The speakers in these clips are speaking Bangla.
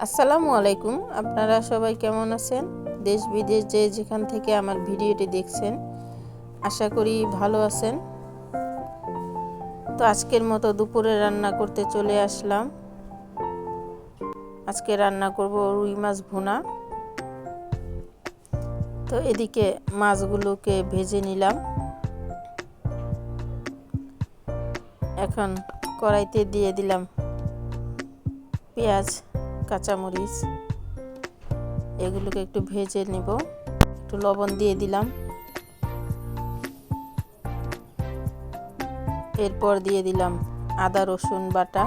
আসসালামু আলাইকুম। আপনারা সবাই কেমন আছেন? দেশ বিদেশ যে যেখান থেকে আমার ভিডিওটি দেখছেন, আশা করি ভালো আছেন। তো আজকের মতো দুপুরে রান্না করতে চলে আসলাম। আজকে রান্না করব রুই মাছ ভুনা। তো এদিকে মাছগুলোকে ভেজে নিলাম। এখন কড়াইতে দিয়ে দিলাম পেঁয়াজ, কাঁচামরিচ, এগুলোকে একটু ভেজে নেব। একটু লবণ দিয়ে দিলাম। এরপর দিয়ে দিলাম আদা রসুন বাটা,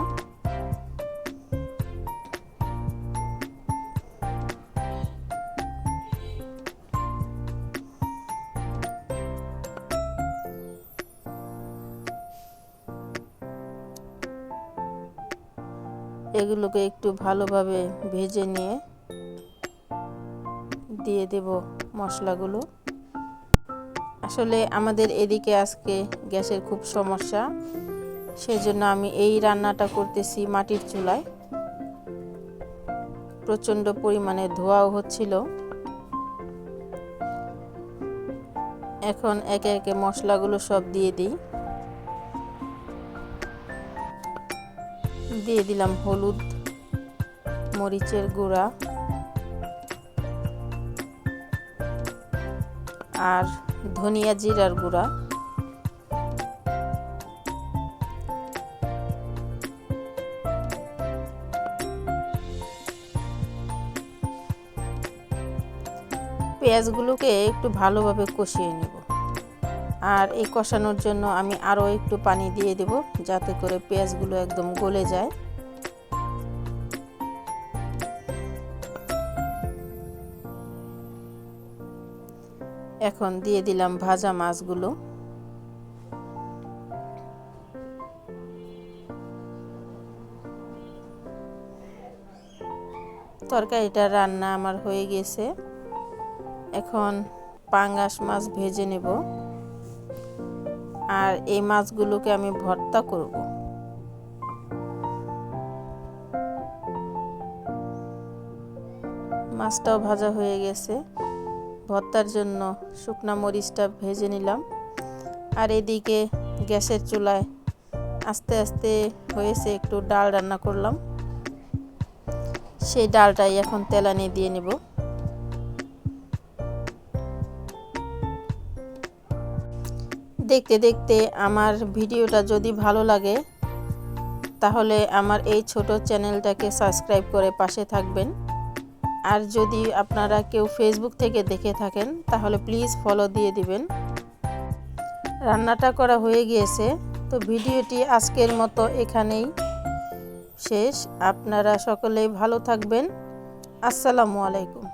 এগুলোকে একটু ভালোভাবে ভেজে নিয়ে দিয়ে দেব মশলাগুলো। আসলে আমাদের এদিকে আজকে গ্যাসের খুব সমস্যা, সেজন্য আমি এই রান্নাটা করতেছি মাটির চুলায়। প্রচণ্ড পরিমাণে ধোঁয়াও হচ্ছিল। এখন একে একে মশলাগুলো সব দিয়ে দিই। দিয়ে দিলাম হলুদ, মরিচের গুঁড়া আর ধনিয়া জিরার গুঁড়া। পেঁয়াজগুলোকে একটু ভালোভাবে কষিয়ে নেব। আর এই কষানোর জন্য আমি আরও একটু পানি দিয়ে দেব, যাতে করে পেঁয়াজগুলো একদম গলে যায়। এখন দিয়ে দিলাম ভাজা মাছগুলো। তরকারিটা রান্না আমার হয়ে গেছে। এখন পাঙ্গাস মাছ ভেজে নেব। আর এই মাছগুলোকে আমি ভর্তা করব। মাছটাও ভাজা হয়ে গেছে। ভর্তার জন্য শুকনা মরিচটা ভেজে নিলাম। আর এদিকে গ্যাসের চুলায় আস্তে আস্তে হয়েছে, একটু ডাল রান্না করলাম। সেই ডালটাই এখন তেলানি দিয়ে নেব। দেখতে দেখতে আমার ভিডিওটা যদি ভালো লাগে, তাহলে আমার এই ছোট চ্যানেলটাকে সাবস্ক্রাইব করে পাশে থাকবেন। আর যদি আপনারা কেউ ফেসবুক থেকে দেখে থাকেন, তাহলে প্লিজ ফলো দিয়ে দিবেন। রান্নাটা করা হয়ে গিয়েছে। তো ভিডিওটি আজকের মতো এখানেই শেষ। আপনারা সকলেই ভালো থাকবেন। আসসালামু আলাইকুম।